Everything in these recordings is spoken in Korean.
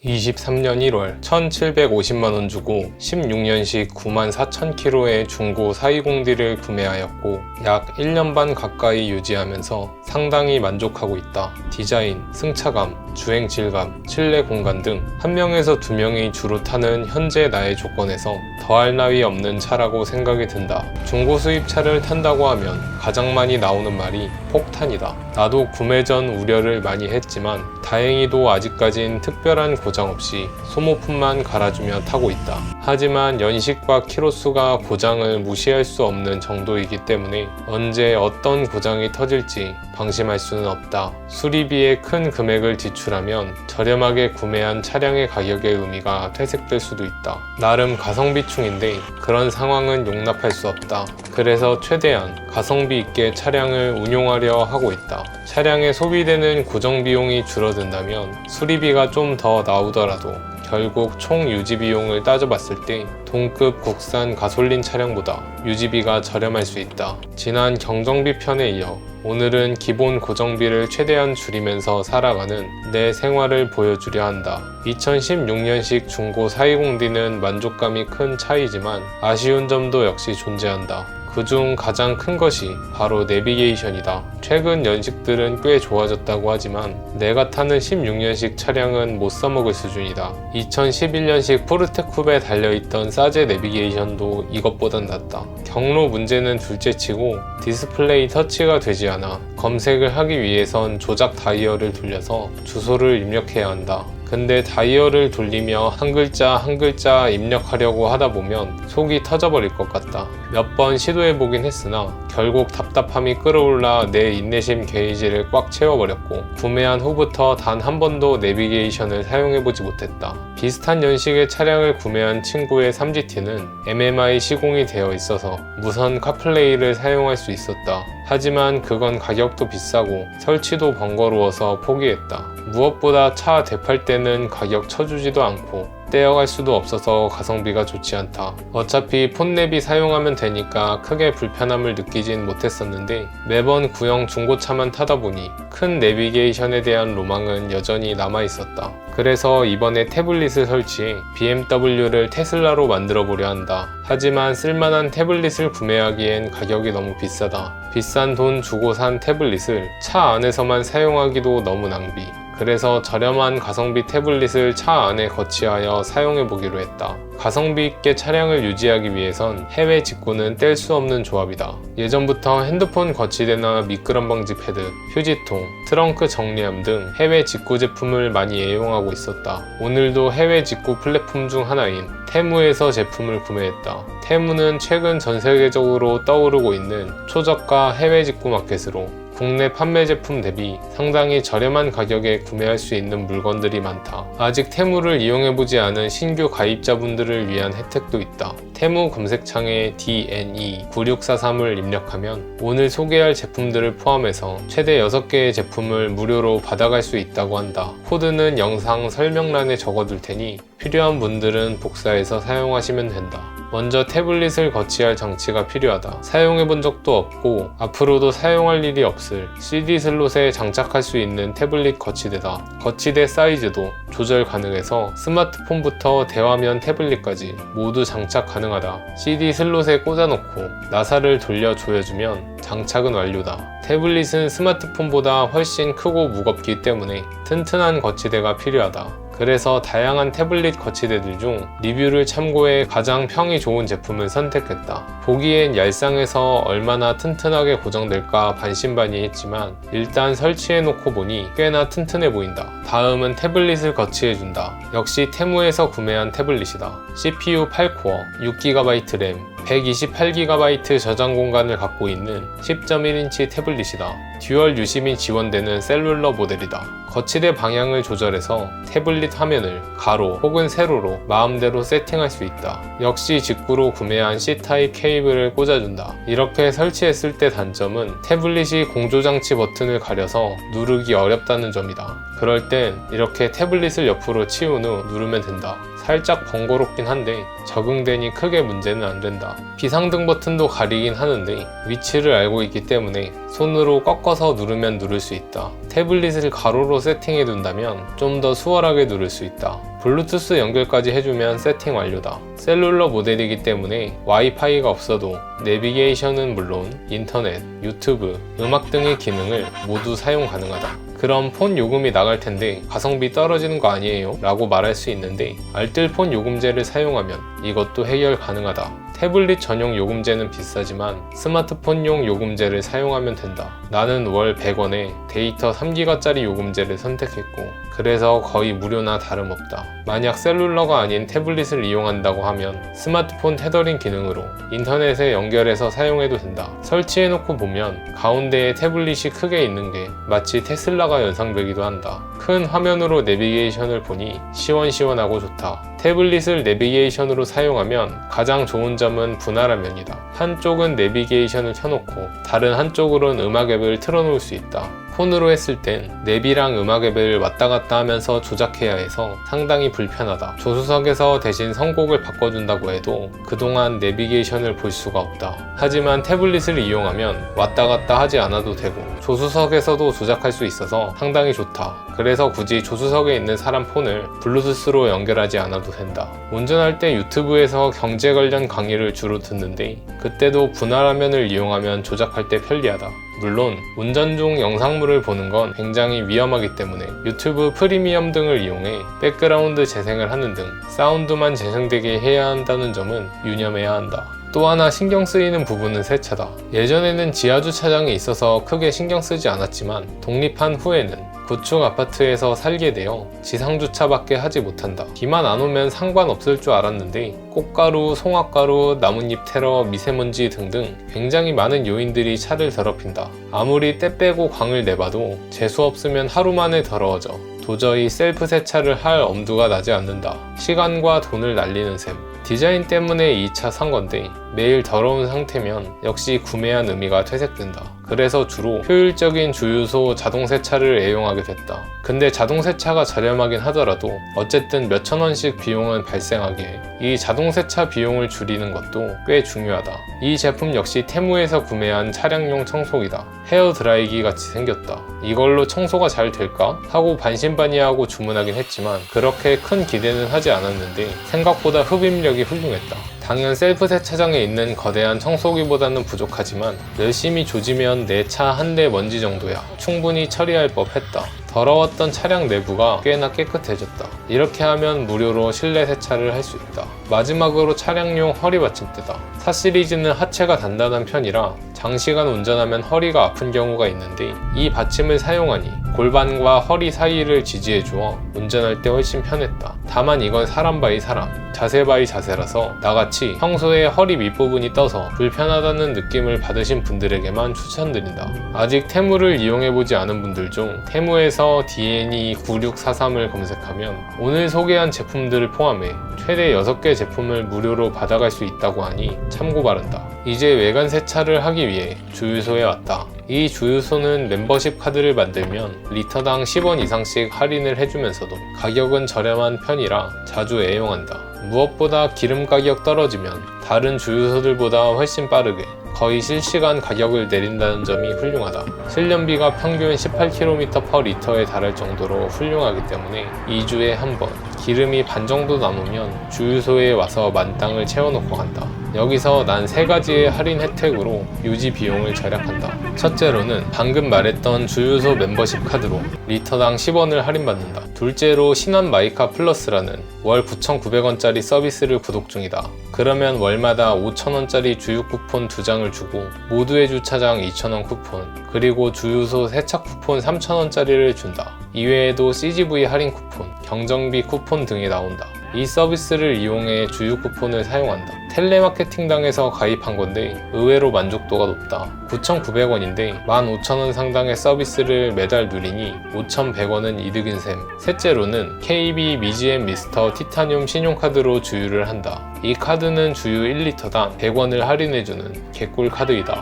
23년 1월 1,750만원 주고 16년식 94,000km의 중고 420D를 구매하였고 약 1년 반 가까이 유지하면서 상당히 만족하고 있다. 디자인, 승차감, 주행 질감, 실내 공간 등 1명에서 2명이 주로 타는 현재 나의 조건에서 더할 나위 없는 차라고 생각이 든다. 중고 수입차를 탄다고 하면 가장 많이 나오는 말이 폭탄이다. 나도 구매 전 우려를 많이 했지만 다행히도 아직까진 특별한 고장 없이 소모품만 갈아주며 타고 있다. 하지만 연식과 키로수가 고장을 무시할 수 없는 정도이기 때문에 언제 어떤 고장이 터질지 방심할 수는 없다. 수리비에 큰 금액을 지출하면 저렴하게 구매한 차량의 가격의 의미가 퇴색될 수도 있다. 나름 가성비충인데 그런 상황은 용납할 수 없다. 그래서 최대한 가성비 있게 차량을 운용하려 하고 있다. 차량에 소비되는 고정비용이 줄어든다면 수리비가 좀 더 나오더라도 결국 총 유지비용을 따져봤을 때 동급 국산 가솔린 차량보다 유지비가 저렴할 수 있다. 지난 경정비 편에 이어 오늘은 기본 고정비를 최대한 줄이면서 살아가는 내 생활을 보여주려 한다. 2016년식 중고 420D는 만족감이 큰 차이지만 아쉬운 점도 역시 존재한다. 그중 가장 큰 것이 바로 내비게이션이다. 최근 연식들은 꽤 좋아졌다고 하지만 내가 타는 16년식 차량은 못 써먹을 수준이다. 2011년식 포르테 쿱에 달려있던 사제 내비게이션도 이것보단 낫다. 경로 문제는 둘째치고 디스플레이 터치가 되지 않아 검색을 하기 위해선 조작 다이얼을 돌려서 주소를 입력해야 한다. 근데 다이얼을 돌리며 한 글자 한 글자 입력하려고 하다 보면 속이 터져버릴 것 같다. 몇 번 시도해보긴 했으나 결국 답답함이 끌어올라 내 인내심 게이지를 꽉 채워버렸고 구매한 후부터 단 한 번도 내비게이션을 사용해보지 못했다. 비슷한 연식의 차량을 구매한 친구의 3GT는 MMI 시공이 되어 있어서 무선 카플레이를 사용할 수 있었다. 하지만 그건 가격도 비싸고 설치도 번거로워서 포기했다. 무엇보다 차 대팔 때는 가격 쳐주지도 않고 떼어갈 수도 없어서 가성비가 좋지 않다. 어차피 폰내비 사용하면 되니까 크게 불편함을 느끼진 못했었는데 매번 구형 중고차만 타다 보니 큰 내비게이션에 대한 로망은 여전히 남아있었다. 그래서 이번에 태블릿을 설치해 BMW를 테슬라로 만들어 보려 한다. 하지만 쓸만한 태블릿을 구매하기엔 가격이 너무 비싸다. 비싼 돈 주고 산 태블릿을 차 안에서만 사용하기도 너무 낭비. 그래서 저렴한 가성비 태블릿을 차 안에 거치하여 사용해보기로 했다. 가성비 있게 차량을 유지하기 위해선 해외 직구는 뗄 수 없는 조합이다. 예전부터 핸드폰 거치대나 미끄럼 방지 패드, 휴지통, 트렁크 정리함 등 해외 직구 제품을 많이 애용하고 있었다. 오늘도 해외 직구 플랫폼 중 하나인 테무에서 제품을 구매했다. 테무는 최근 전 세계적으로 떠오르고 있는 초저가 해외 직구 마켓으로 국내 판매 제품 대비 상당히 저렴한 가격에 구매할 수 있는 물건들이 많다. 아직 테무를 이용해보지 않은 신규 가입자분들을 위한 혜택도 있다. 테무 검색창에 DNE9643을 입력하면 오늘 소개할 제품들을 포함해서 최대 6개의 제품을 무료로 받아갈 수 있다고 한다. 코드는 영상 설명란에 적어둘 테니 필요한 분들은 복사해서 사용하시면 된다. 먼저 태블릿을 거치할 장치가 필요하다. 사용해본 적도 없고 앞으로도 사용할 일이 없을 CD 슬롯에 장착할 수 있는 태블릿 거치대다. 거치대 사이즈도 조절 가능해서 스마트폰부터 대화면 태블릿까지 모두 장착 가능하다. CD 슬롯에 꽂아놓고 나사를 돌려 조여주면 장착은 완료다. 태블릿은 스마트폰보다 훨씬 크고 무겁기 때문에 튼튼한 거치대가 필요하다. 그래서 다양한 태블릿 거치대들 중 리뷰를 참고해 가장 평이 좋은 제품을 선택했다. 보기엔 얄쌍해서 얼마나 튼튼하게 고정될까 반신반의했지만 일단 설치해놓고 보니 꽤나 튼튼해 보인다. 다음은 태블릿을 거치해준다. 역시 테무에서 구매한 태블릿이다. CPU 8코어, 6GB 램, 128GB 저장 공간을 갖고 있는 10.1인치 태블릿이다. 듀얼 유심이 지원되는 셀룰러 모델이다. 거치대 방향을 조절해서 태블릿 화면을 가로 혹은 세로로 마음대로 세팅할 수 있다. 역시 직구로 구매한 C타입 케이블을 꽂아준다. 이렇게 설치했을 때 단점은 태블릿이 공조장치 버튼을 가려서 누르기 어렵다는 점이다. 그럴 땐 이렇게 태블릿을 옆으로 치운 후 누르면 된다. 살짝 번거롭긴 한데 적응되니 크게 문제는 안 된다. 비상등 버튼도 가리긴 하는데 위치를 알고 있기 때문에 손으로 꺾어서 누르면 누를 수 있다. 태블릿을 가로로 세팅해 둔다면 좀 더 수월하게 누를 수 있다. 블루투스 연결까지 해주면 세팅 완료다. 셀룰러 모델이기 때문에 와이파이가 없어도 내비게이션은 물론 인터넷, 유튜브, 음악 등의 기능을 모두 사용 가능하다. 그럼 폰 요금이 나갈 텐데 가성비 떨어지는 거 아니에요? 라고 말할 수 있는데 알뜰폰 요금제를 사용하면 이것도 해결 가능하다. 태블릿 전용 요금제는 비싸지만 스마트폰용 요금제를 사용하면 된다. 나는 월 100원에 데이터 3기가짜리 요금제를 선택했고 그래서 거의 무료나 다름없다. 만약 셀룰러가 아닌 태블릿을 이용한다고 하면 스마트폰 테더링 기능으로 인터넷에 연결해서 사용해도 된다. 설치해놓고 보면 가운데에 태블릿이 크게 있는 게 마치 테슬라가 연상되기도 한다. 큰 화면으로 내비게이션을 보니 시원시원하고 좋다. 태블릿을 내비게이션으로 사용하면 가장 좋은 점은 분할한 면이다. 한쪽은 내비게이션을 켜놓고 다른 한쪽으론 음악 앱을 틀어놓을 수 있다. 폰으로 했을 땐 내비랑 음악 앱을 왔다 갔다 하면서 조작해야 해서 상당히 불편하다. 조수석에서 대신 선곡을 바꿔준다고 해도 그동안 내비게이션을 볼 수가 없다. 하지만 태블릿을 이용하면 왔다 갔다 하지 않아도 되고 조수석에서도 조작할 수 있어서 상당히 좋다. 그래서 굳이 조수석에 있는 사람 폰을 블루투스로 연결하지 않아도 된다. 운전할 때 유튜브에서 경제 관련 강의를 주로 듣는데 그때도 분할 화면을 이용하면 조작할 때 편리하다. 물론 운전 중 영상물을 보는 건 굉장히 위험하기 때문에 유튜브 프리미엄 등을 이용해 백그라운드 재생을 하는 등 사운드만 재생되게 해야 한다는 점은 유념해야 한다. 또 하나 신경 쓰이는 부분은 세차다. 예전에는 지하주차장이 있어서 크게 신경 쓰지 않았지만 독립한 후에는 구축 아파트에서 살게 되어 지상주차밖에 하지 못한다. 비만 안 오면 상관없을 줄 알았는데 꽃가루, 송화가루, 나뭇잎 테러, 미세먼지 등등 굉장히 많은 요인들이 차를 더럽힌다. 아무리 때 빼고 광을 내봐도 재수 없으면 하루 만에 더러워져. 도저히 셀프 세차를 할 엄두가 나지 않는다. 시간과 돈을 날리는 셈. 디자인 때문에 이 차 산 건데 매일 더러운 상태면 역시 구매한 의미가 퇴색된다. 그래서 주로 효율적인 주유소 자동세차를 애용하게 됐다. 근데 자동세차가 저렴하긴 하더라도 어쨌든 몇천 원씩 비용은 발생하기에 이 자동세차 비용을 줄이는 것도 꽤 중요하다. 이 제품 역시 테무에서 구매한 차량용 청소기다. 헤어드라이기 같이 생겼다. 이걸로 청소가 잘 될까? 하고 반신반의하고 주문하긴 했지만 그렇게 큰 기대는 하지 않았는데 생각보다 흡입력이 훌륭했다. 당연 셀프 세차장에 있는 거대한 청소기보다는 부족하지만 열심히 조지면 내 차 한 대 먼지 정도야. 충분히 처리할 법했다. 더러웠던 차량 내부가 꽤나 깨끗해졌다. 이렇게 하면 무료로 실내 세차를 할 수 있다. 마지막으로 차량용 허리 받침대다. 4 시리즈는 하체가 단단한 편이라 장시간 운전하면 허리가 아픈 경우가 있는데 이 받침을 사용하니 골반과 허리 사이를 지지해 주어 운전할 때 훨씬 편했다. 다만 이건 사람 바이 사람, 자세 바이 자세라서 나같이 평소에 허리 밑부분이 떠서 불편하다는 느낌을 받으신 분들에게만 추천드린다. 아직 테무를 이용해보지 않은 분들 중 테무에서 DNE9643을 검색하면 오늘 소개한 제품들을 포함해 최대 6개 제품을 무료로 받아갈 수 있다고 하니 참고 바란다. 이제 외관 세차를 하기 위해 주유소에 왔다. 이 주유소는 멤버십 카드를 만들면 리터당 10원 이상씩 할인을 해주면서도 가격은 저렴한 편이라 자주 애용한다. 무엇보다 기름 가격 떨어지면 다른 주유소들보다 훨씬 빠르게 거의 실시간 가격을 내린다는 점이 훌륭하다. 실련비가 평균 18km/L에 달할 정도로 훌륭하기 때문에 2주에 한 번 기름이 반 정도 남으면 주유소에 와서 만땅을 채워놓고 간다. 여기서 난 3가지의 할인 혜택으로 유지 비용을 절약한다. 첫째로는 방금 말했던 주유소 멤버십 카드로 리터당 10원을 할인받는다. 둘째로 신한 마이카 플러스라는 월 9,900원짜리 서비스를 구독 중이다. 그러면 월마다 5,000원짜리 주유 쿠폰 2장을 주고 모두의 주차장 2,000원 쿠폰, 그리고 주유소 세차 쿠폰 3,000원짜리를 준다. 이외에도 CGV 할인 쿠폰, 경정비 쿠폰 등이 나온다. 이 서비스를 이용해 주유 쿠폰을 사용한다. 텔레마케팅당에서 가입한 건데 의외로 만족도가 높다. 9,900원인데 15,000원 상당의 서비스를 매달 누리니 5,100원은 이득인 셈. 셋째로는 KB 미지앤 미스터 티타늄 신용카드로 주유를 한다. 이 카드는 주유 1리터당 100원을 할인해주는 개꿀 카드이다.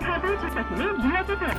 카드 첫 버튼을 눌러주세요.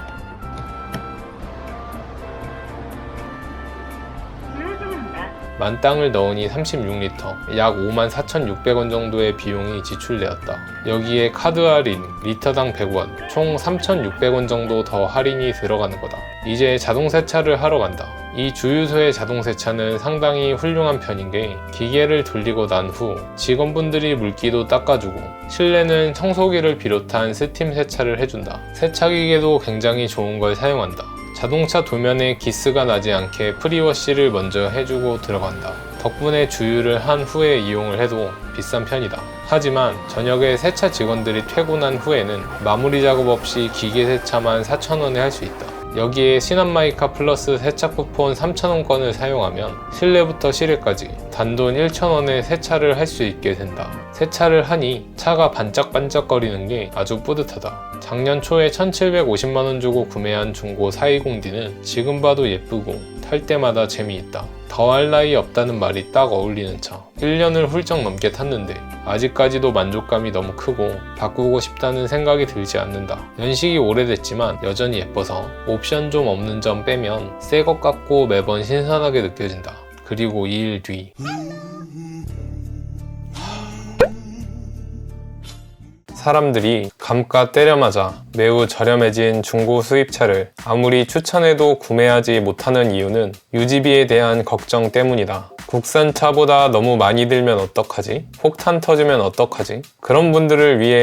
주유 중입니다. 만땅을 넣으니 36리터, 약 54,600원 정도의 비용이 지출되었다. 여기에 카드 할인, 리터당 100원, 총 3,600원 정도 더 할인이 들어가는 거다. 이제 자동 세차를 하러 간다. 이 주유소의 자동 세차는 상당히 훌륭한 편인 게 기계를 돌리고 난 후 직원분들이 물기도 닦아주고 실내는 청소기를 비롯한 스팀 세차를 해준다. 세차 기계도 굉장히 좋은 걸 사용한다. 자동차 도면에 기스가 나지 않게 프리워시를 먼저 해주고 들어간다. 덕분에 주유를 한 후에 이용을 해도 비싼 편이다. 하지만 저녁에 세차 직원들이 퇴근한 후에는 마무리 작업 없이 기계 세차만 4,000원에 할 수 있다. 여기에 시난마이카 플러스 세차 쿠폰 3,000원권을 사용하면 실내부터 실외까지 단돈 1,000원에 세차를 할 수 있게 된다. 세차를 하니 차가 반짝반짝거리는 게 아주 뿌듯하다. 작년 초에 1,750만원 주고 구매한 중고 420D는 지금 봐도 예쁘고 탈 때마다 재미있다. 더할 나위 없다는 말이 딱 어울리는 차. 1년을 훌쩍 넘게 탔는데 아직까지도 만족감이 너무 크고 바꾸고 싶다는 생각이 들지 않는다. 연식이 오래됐지만 여전히 예뻐서 옵션 좀 없는 점 빼면 새 것 같고 매번 신선하게 느껴진다. 그리고 2일 뒤 사람들이 감가 때려맞아 매우 저렴해진 중고 수입차를 아무리 추천해도 구매하지 못하는 이유는 유지비에 대한 걱정 때문이다. 국산차보다 너무 많이 들면 어떡하지? 폭탄 터지면 어떡하지? 그런 분들을 위해